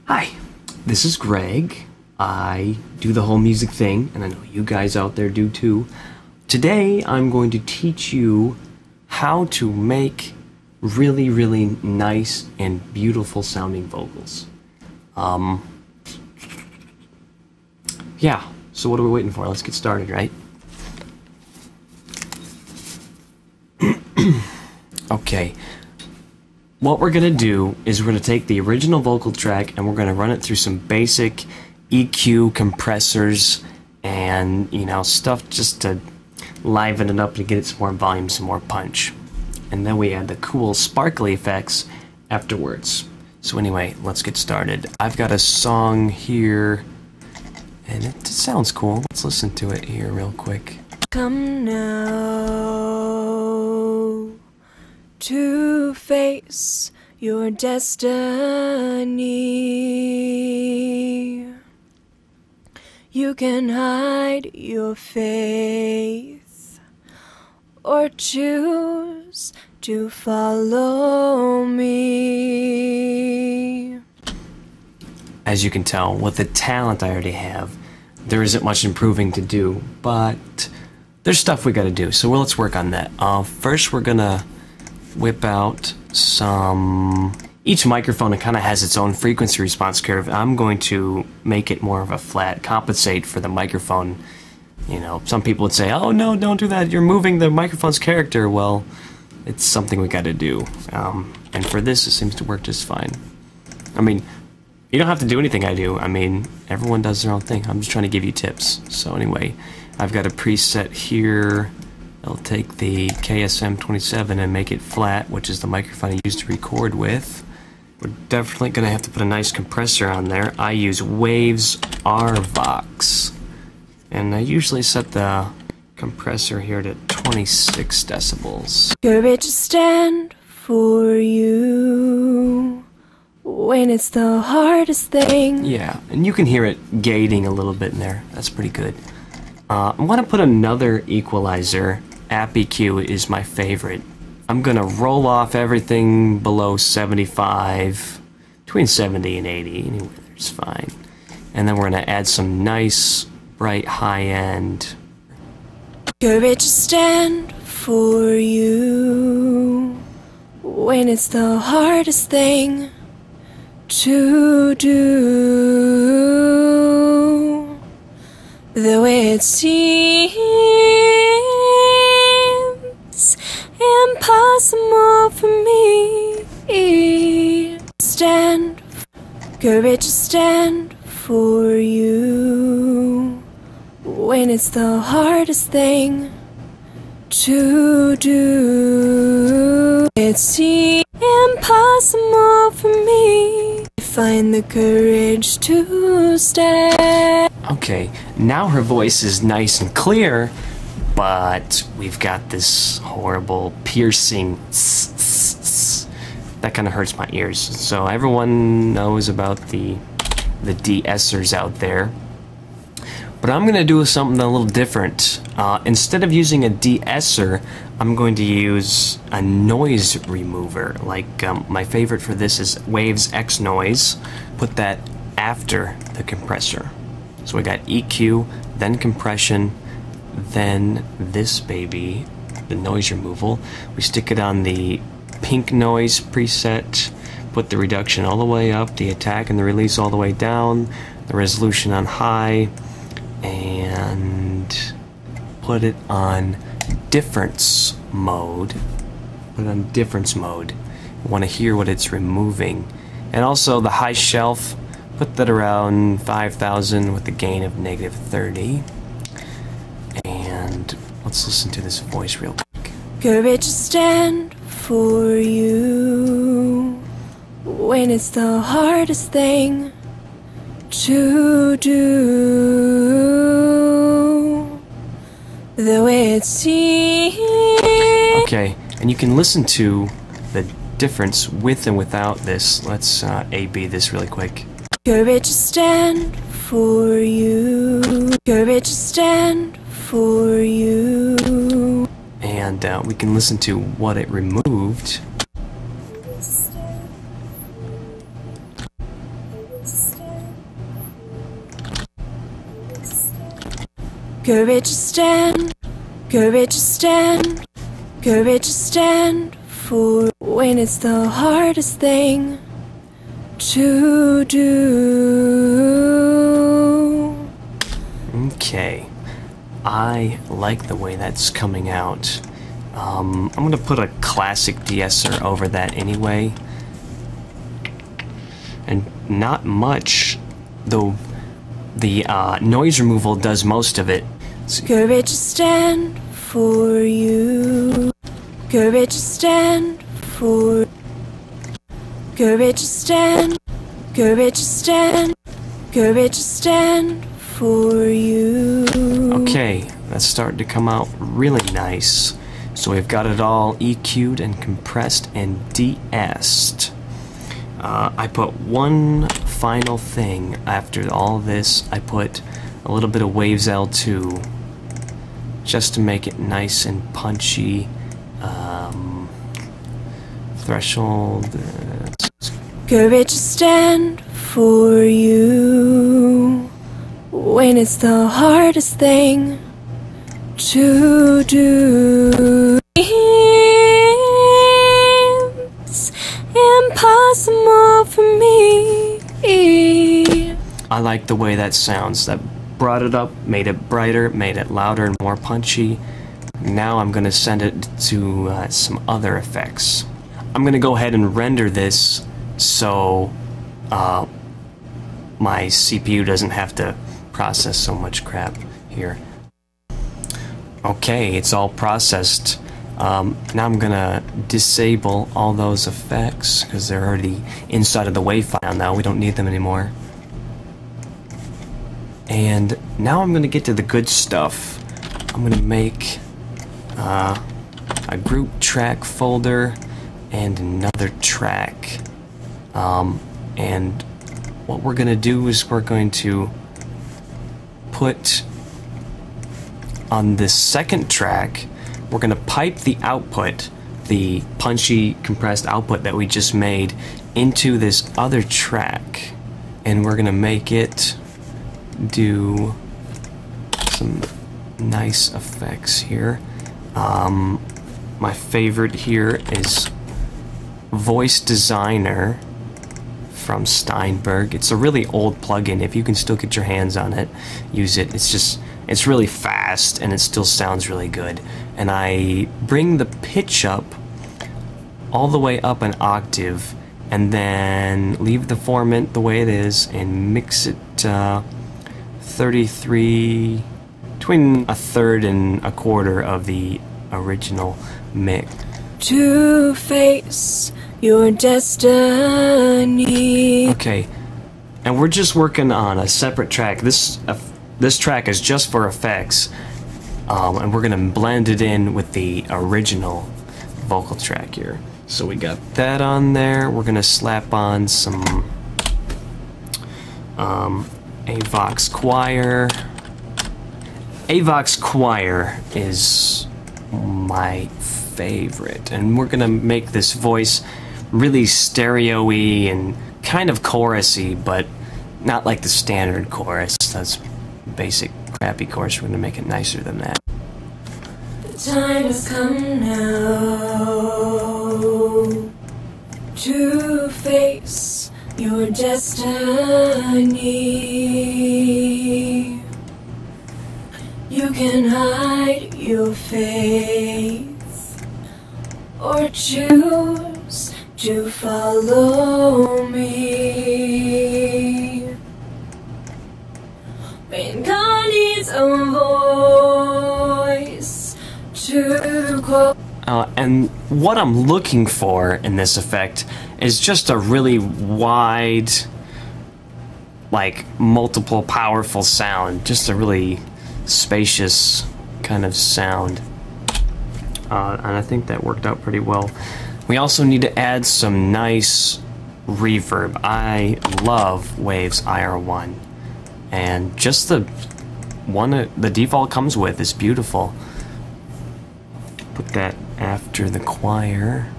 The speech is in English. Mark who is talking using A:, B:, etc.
A: Hi, this is Greg. I do the whole music thing, and I know you guys out there do too. Today, I'm going to teach you how to make really, really nice and beautiful sounding vocals. Yeah, so what are we waiting for? Let's get started, right? Okay. What we're going to do is we're going to take the original vocal track and we're going to run it through some basic EQ compressors and, you know, stuff just to liven it up to get it some more volume, some more punch. And then we add the cool sparkly effects afterwards. So anyway, let's get started. I've got a song here and it sounds cool. Let's listen to it here real quick.
B: Come now to face your destiny. You can hide your faith or choose to follow me.
A: As you can tell, with the talent I already have, there isn't much improving to do, but there's stuff we gotta do, so let's work on that. First, we're gonna whip out some... Each microphone kind of has its own frequency response curve. I'm going to make it more of a flat, compensate for the microphone. You know, some people would say, oh no, don't do that, you're moving the microphone's character. Well, it's something we gotta do. And for this, it seems to work just fine. I mean, you don't have to do anything I do. I mean, everyone does their own thing. I'm just trying to give you tips. So anyway, I've got a preset here. I'll take the KSM-27 and make it flat, which is the microphone I used to record with. We're definitely going to have to put a nice compressor on there. I use Waves RVox. And I usually set the compressor here to 26 decibels.
B: Courage to stand for you when it's the hardest thing.
A: Yeah, and you can hear it gating a little bit in there. That's pretty good. I want to put another equalizer. App EQ is my favorite. I'm going to roll off everything below 75, between 70 and 80, anywhere there's fine. And then we're going to add some nice, bright, high-end.
B: Courage to stand for you when it's the hardest thing to do. Though it seems impossible for me, courage to stand for you when it's the hardest thing to do. It seems impossible for me to find the courage to stand.
A: Okay, now her voice is nice and clear, but we've got this horrible piercing that kind of hurts my ears. So everyone knows about the de-essers out there. But I'm going to do something a little different. Instead of using a de-esser, I'm going to use a noise remover. Like my favorite for this is Waves X Noise. Put that after the compressor. So we got EQ, then compression, then this baby, the noise removal. We stick it on the pink noise preset, put the reduction all the way up, the attack and the release all the way down, the resolution on high, and put it on difference mode. Put it on difference mode. You want to hear what it's removing. And also the high shelf, put that around 5,000 with a gain of -30. And let's listen to this voice real quick.
B: Courage to stand for you when it's the hardest thing to do. Though it seems...
A: Okay, and you can listen to the difference with and without this. Let's A-B this really quick.
B: Courage to stand for you. Courage to stand for you.
A: And we can listen to what it removed.
B: Courage to stand, courage to stand, courage to stand for when it's the hardest thing to do.
A: Okay, I like the way that's coming out. I'm gonna put a classic de-esser over that anyway. And not much, though the noise removal does most of it.
B: Courage to stand for you. Courage to stand for. Courage to stand. Courage to stand. Courage to stand for you.
A: Okay, that's starting to come out really nice. So we've got it all EQ'd and compressed and de-essed. I put one final thing after all this. I put a little bit of Waves L2 just to make it nice and punchy. Threshold.
B: Courage to stand for you when it's the hardest thing to do. It's impossible for me.
A: I like the way that sounds. That brought it up, made it brighter, made it louder and more punchy. Now I'm going to send it to some other effects. I'm going to go ahead and render this so my CPU doesn't have to process so much crap here. Okay, it's all processed. Now I'm gonna disable all those effects because they're already inside of the WAV file now. We don't need them anymore. And now I'm gonna get to the good stuff. I'm gonna make a group track folder and another track. And what we're gonna do is we're going to put on this second track, we're going to pipe the output, the punchy compressed output that we just made, into this other track, and we're going to make it do some nice effects here. My favorite here is Voice Designer from Steinberg. It's a really old plugin. If you can still get your hands on it, use it. It's really fast and it still sounds really good. And I bring the pitch up all the way up an octave and then leave the formant the way it is and mix it 33, between a third and a quarter of the original mix.
B: To face your destiny.
A: Okay, and we're just working on a separate track. This track is just for effects, and we're gonna blend it in with the original vocal track here. So we got that on there. We're gonna slap on some Avox Choir. Avox Choir is my favorite, and we're gonna make this voice really stereo-y and kind of chorusy, but not like the standard chorus. That's basic crappy chorus. We're gonna make it nicer than that.
B: The time has come now to face your destiny. You can hide your face or choose to follow me. When God needs a voice to quote.
A: And what I'm looking for in this effect is just a really wide, like, multiple powerful sound. Just a really spacious kind of sound. And I think that worked out pretty well. We also need to add some nice reverb. I love Waves IR1. And just the one the default comes with is beautiful. Put that after the choir.